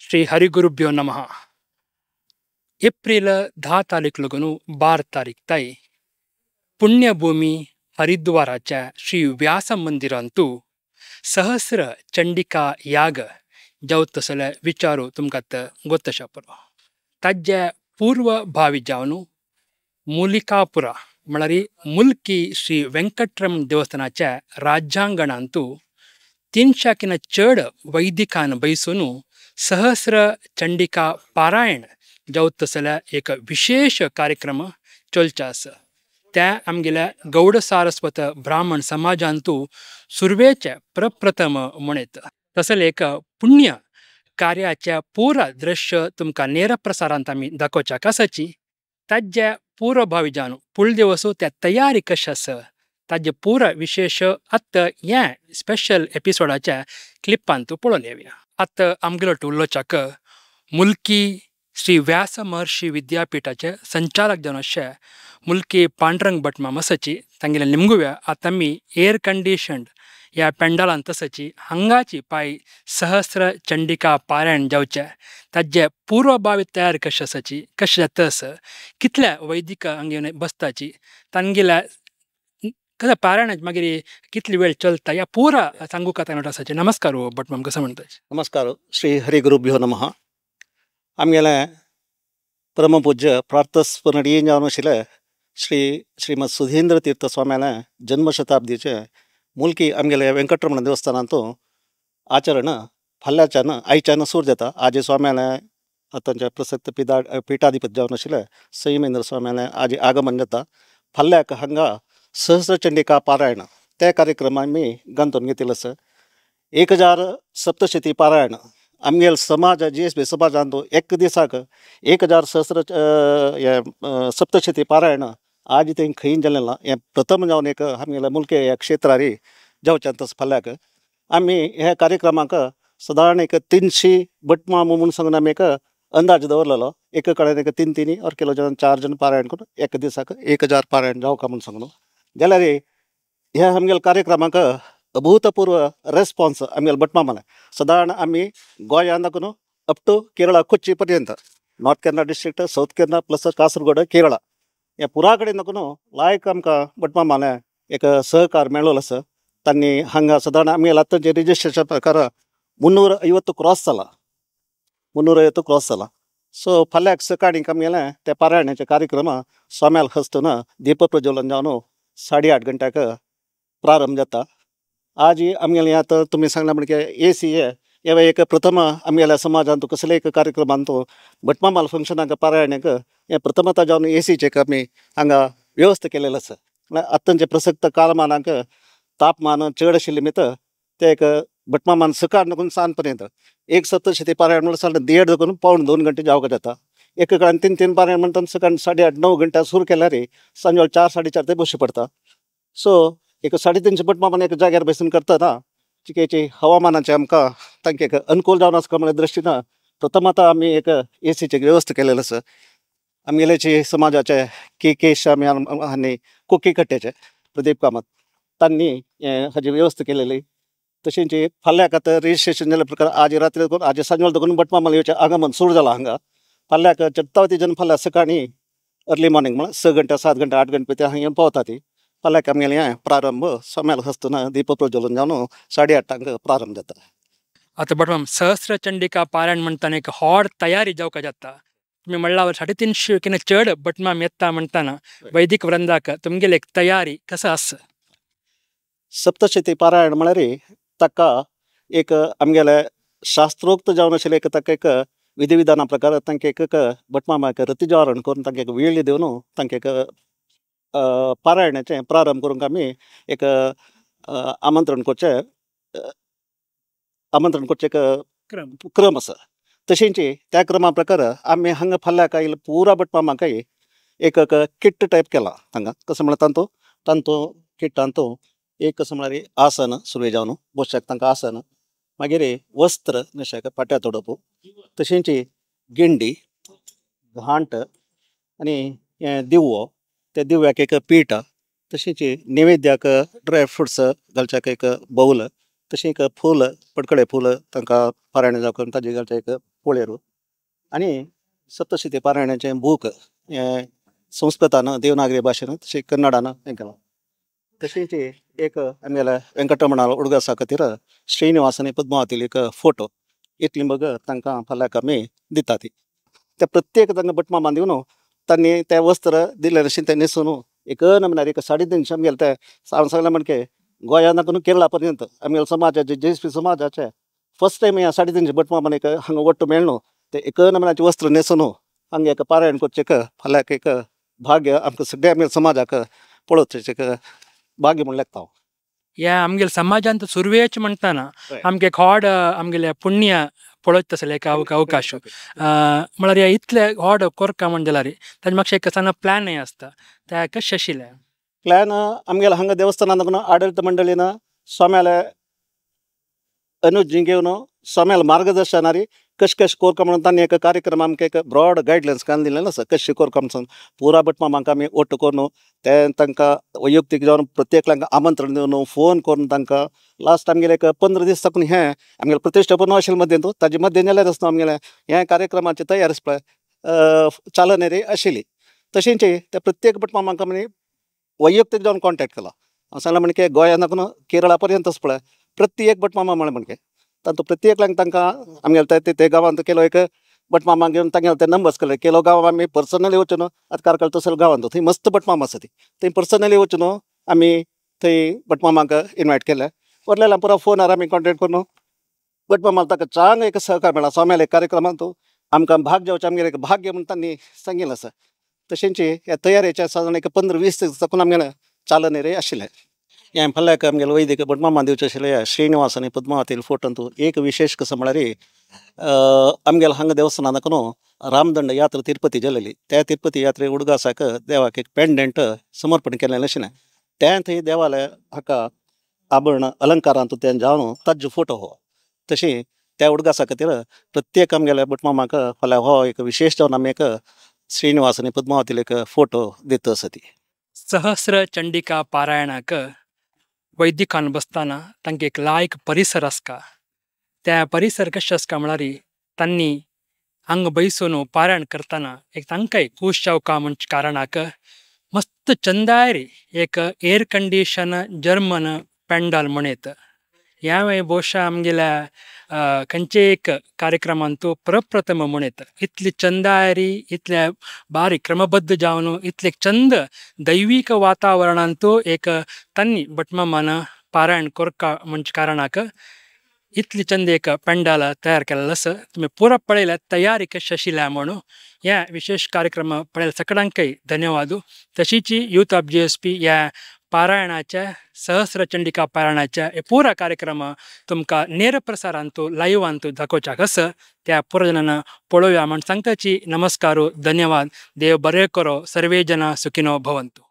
श्री हरिगुरुभ्यो नमः. एप्रिल 10 तारीख लगून 12 तारीख ताई पुण्यभूमी हरिद्वाराच्या श्री व्यास मंदिरांतू सहस्र चंडिका याग जावतसले विचारू तुमकां गोतशा पडो. ताजे पूर्व भावी जावनू मुलिकापुरा म्हळ्यार मुल्की श्री वेंकटरमण देवस्थानाच्या राज्यांगणांतू 300 चड वैदिकान बैसून सहस्र चंडिका पारायण जावतसल्या एक विशेष कार्यक्रम चलचा आसा. त्या आमगेल्या गौड सारस्वत ब्राह्मण समाजांतू सुरवेचे प्रप्रथम म्हणत तसले एक पुण्य कार्याच्या पूर्ण दृश्य तुमकां नेर प्रसारांत आमी दाखोवच्याक आसाची. ताज्या पूर्वभावी जावन फुडले वसू त्या तयारी कशी आसा ताजे पूर्ण विशेष आत्ता ह्या स्पेशल एपिसोडाच्या क्लिपांतू पळोवन येवया. आत्ता आमगेलो टुल्लोचाक मुल्की श्री व्यास महर्षी विद्यापीठाचे संचालक जावन अशे मुल्की पांडुरंग भट मामा आसाची. तांगेले निमगुव्या आतां आमी एअर कंडिशन्ड ह्या पेंडालांत आसाची. हांगाची पाय सहस्र चंडिका पारायण जावचे ताजे पूर्वभावी तयारी कशी आसाची, कशें जाता आसा, कितल्या वैदिक हांगे बसताची, तांगेल्या कदा पारायणाची मागीर कितली वेळ चलता या पुरा सांगूक आतां आसाचे. नमस्कार हो भट माम, कसं म्हणटा? नमस्कार. श्री हरिगुरुभ्यो नमः. आमगेले परमपूज्य प्रार्थस्मरणीय जावन आशिल्ले श्रीमद सुधींद्र तीर्थ स्वाम्याले जन्मशताब्दीचे मुल्की आमगेले वेंकटरमण देवस्थानांतू आचरण फाल्ल्याच्यान आयच्यान सुरू जाता. आजी स्वाम्याले आतांचे प्रसिद्ध पिठाधिपती जावन आशिल्ले संयमेंद्र स्वाम्याले आजी आगमन जाता. फाल्ल्याक हांगा सहस्र चंडिका पारायण ते कार्यक्रम आमी गंतून घेतिल्लो आसा. 1000 सप्तशती पारायण आमगेल समाज GSB समाजांतू एक दिसाक 1000 सहस्र सप्तशती पारायण आज थंय खंय जालें ना. हें प्रथम जावन एक आमगेल्या मुल्के ह्या क्षेत्रारी जावचें तस फाल्ल्याक आमी ह्या कार्यक्रमाक सादारण एक 300 भटमा म्हणून सांगून आमी एक अंदाज दवरलेलो. एक कडेन एक 3 और केलो जण 4 जण पारायण करून एक दिसाक 1000 पारायण जावका म्हणून सांगून जाल्यार ह्या आमगेल्या कार्यक्रमाक अभूतपूर्व रेस्पॉन्स आमगेल्या भटमामाले सादारण आमी गोंयांत दाखून अप टू केरळा कोच्ची पर्यंत north Kerala district, south Kerala plus Kasaragod Kerala ह्या पुरा कडेन दाखून लायक आमकां भटमामाले एक सहकार मेळ्ळो आसा. तांणी हांगा सादारण आमगेल्या आतांचे रिजिस्ट्रेशन प्रकार 350 क्रॉस जाला. 350 क्रॉस जाला. सो फाल्यांक सकाळीं आमगेले त्या पारायणाचे कार्यक्रम स्वाम्याल हस्तून दीप प्रज्वलन जावन 8:30 गंट्याक प्रारंभ जाता. आज आमगेले आतां तुमी सांगला म्हणजे AC हे एक प्रथम आमगेल्या समाजांतू कसले एक कार्यक्रमांतू भटमामाल फंक्शनाक पारायणाक हे प्रथमता जावन ACचे आमी हांगा वेवस्था केलेलो आसा. म्हळ्यार आतांचे प्रसक्त कालमानाक तापमान चड आशिल्ले मित ते एक भटमामान सकाळ नको सांज पर्यंत एक सप्तशती पारायण म्हणून 1.5 देखून पावण 2 घंटे जावका जाता. एक कडेन 3 पारायण म्हणटा सकाळी 8:30-9 घंटा सुरू केल्यार सांजे 4-4:30 ते बशी पडता. सो एक 350 भटमामान एक जाग्यार बसून करतना चिकेची हवामानाचे आमकां तांकां एक अनुकूल जावन आसता म्हळ्या दृश्टीन प्रथमता आमी एक ACचे वेवस्था केलेलो आसा. आमगेलेचे समाजाचे के श्याम आनी कुकी कट्ट्याचे प्रदीप कामत तांणी हाजी वेवस्था केलेली. तशेंच फाल्यांक आतां रजिस्ट्रेशन जाल्या प्रकार आज रात्री देखून आज सांजे देखून भटमामाल येवचें आगमन सुरू जालां. हांगा फाल्यांक चडतावती जन फाल्यां सकाळीं अर्ली मॉर्निंग म्हळ्यार 6 घंटा 7 घंटा 8 घंटे हांगा येवन पावता. ती फाल्यांक आमगेलें हें प्रारंभ स्वाम्याल हस्तून दीप प्रज्वलन जावन 8:30 प्रारंभ जाता. आता भट माम सहस्र चंडिका पारायण म्हणटाना एक व्हड तयारी जावका जाता. तुम्ही म्हणला 350 चड भटमाम येता म्हणटाना वैदिक वृंदाक तुमगेली एक तयारी कसं आसा? सप्तशती पारायण म्हळ्यार ताका एक आमगेले शास्त्रोक्त जावन आशिल्लें एक ताका एक विधिविधाना प्रकार तांकां एक भटमामाक रतिजवारण करून तांकां एक वेळ दिवन तांकां एक पारायणाचें प्रारंभ करूंक आमी एक आमंत्रण करचें एक क्रम आसा. तशेंच त्या क्रमा प्रकार आमी हांगा फाल्यांक आयिल्ल्या पुरा भटमामाकाय एक किट्ट टायप केला. हांगा कसं म्हळ्यार तांतू किट्टांतू एक कसं म्हळ्यार आसन सुरवे जावन बसच्याक तांकां आसन, मागीर वस्त्र जशें पाट्या तोडप, तशेंच गिंडी, घांट आनी दिवो, त्या दिव्याक एक पीठ, तशेंच नैवेद्याक ड्राय फ्रुट्स घालच्याक एक बाऊल, तशें एक फूल पडकळे फूल तांकां पारायण जावंक ताजे घालचें एक पळयरू आणि सप्तशती पारायणाचें बूक हें संस्कृतान देवनागरी भाशेन तशें कन्नडान हें केलां. तशेंच एक आमगेल्या वेंकटरमणा उडगासा खातीर श्रीनिवास आनी पद्मावतील एक फोटो इतली मग तांकां फाल्यां आमी दिता ती. त्या प्रत्येक तांकां भटमामान दिवन तांणी तें वस्त्र दिलें अशें तें न्हेसून एक नमनार एक 350 आमगेले ते हांवें सांगलें म्हणके गोंया नाकून केरळा पर्यंत आमगेले समाजाचे जेएसपी समाजाचे फर्स्ट टायम ह्या 350 भटमामान एक हांगा वट्ट मेळ्ळो ते एक नमनाचें वस्त्र न्हेसून हांगा एक पारायण करचें फाल्यां एक भाग्य आमकां सगळ्या आमच्या समाजाक पळोवचें एक भाग्य म्हूण लेखता हांव. ह्या आमगेल्या समाजांत सुरवेच म्हणटाना हय. आमगे व्हड आमगेल्या पुण्य पळोवचें तसलें एक अवकाश म्हळ्यार हे इतले व्हड कोरता म्हणजे जाल्यार ताजे म्हाका एक सण प्लॅनय आसता ते कशें आशिल्लें. प्लॅन आमगेल्या हांगा देवस्थानान आडळित मंडळीन स्वाम्याले अनुजी घेवन स्वाम्याल मार्गदर्शनारी कशें कशें कोरता म्हणून तांणी एक कार्यक्रम आमकां एक ब्रॉड गायडलायन्स काडून दिलेलो आसा कशें कोरता म्हणून पुरा भटमामांक आमी ओट्ट करून ते तांकां वैयक्तीक जावन प्रत्येकांक आमंत्रण दिवन फोन करून तांकां लास्ट आमगेले एक 15 दीस साकून हें आमगेलें प्रतिश्ठापन आशिल्लें मध्येंतू ताजे मध्यें जाल्यार आसता आमगेलें हें कार्यक्रमाची तयारी पळय चालनेरी आशिल्ली. तशेंच त्या प्रत्येक भटमामांक आमी वैयक्तीक जावन कॉन्टेक्ट केला. हांव सांगलां म्हणजे गोंया नाकून केरळा पर्यंत पळय प्रत्येक भटमामा म्हळें म्हणजे तातूंत प्रत्येकांक तांकां आमगेले ते गांवांत केलो एक भटमामा घेवन तांगेले ते नंबर्स केले केलो गांव आमी पर्सनली वचून आतां कारकळ तसलो गांवांत थंय मस्त भटमामा आसा ती थंय पर्सनली वचून आमी थंय भटमामांक इनवायट केले. व्हरलेला पुरो फोनार आमी कॉन्टेक्ट करून भटमामाक ताका चांग एक सहकार मेळ्ळा स्वाम्याले कार्यक्रमांत आमकां भाग जेवचें आमगेलें एक भाग्य म्हूण तांणी सांगिल्लें आसा. तशेंच ह्या तयारेच्या सादारण एक 15-20 दीस साकून आमगेलें चालनेरी आशिल्लें. हें फाल्यां आमगेलें वैदिक भटमामान दिवचें आशिल्लें श्रीनिवास आनी पद्मावतील फोटोंत एक विशेश कसो म्हळ्यार आमगेल्या हांगा देवस्थानान रामदंड यात्रा तिरुपती जालेली त्या तिरुपती यात्रे उडगासाक देवाक एक पेंडंट समर्पण केलेलें आशिल्लें तें थंय देवालय हाका आभरण अलंकारांत तें जावन ताजो फोटो हो तशें त्या उडगासा खातीर प्रत्येक आमगेल्या भटमामाक फाल्यां हो एक विशेश जावन आमी एक श्रीनिवास आनी पद्मावतील एक फोटो दिता आसा ती. सहस्र चंडिका पारायणाक वैदिकान बसताना तांकां एक लायक परिसर आसता. त्या परिसर कशें आसता म्हळ्यार तांणी हांगा बैसून पारायण करतना एक तांकांय खूश जावका म्हणचे कारणाक मस्त चंदायरी एक एअर कंडिशन जर्मन पेंडॉल म्हणत ह्या वेळी भोवशा आमगेल्या खंयचे एक कार्यक्रमांत प्रप्रथम म्हणत इतली चंदायरी इतल्या बारीक क्रमबद्ध जावन इतले चंद दैवीक वातावरणांत एक तांणी भटमामान पारायण कोरका म्हणचे कारणाक इतली चंद एक पेंडाल तयार केलेलो आसा. तुमी पुरो पळयल्यार तयारी कशी आशिल्ल्या म्हणून ह्या विशेष कार्यक्रम पळयल्या सगळ्यांकय धन्यवाद. तशीच यूथ ऑफ जेएसपी ह्या पारायणाच्या सहस्र चंडिका पारायणाच्या हे पुरा कार्यक्रम तुमकां नेर प्रसारांत लायव्हांत दाखोवच्याक आसा. त्या पुरो जणांना पळोवया म्हण सांगताची नमस्कार धन्यवाद. देव बरें करो. सर्वे जना सुखिनो भवंतु.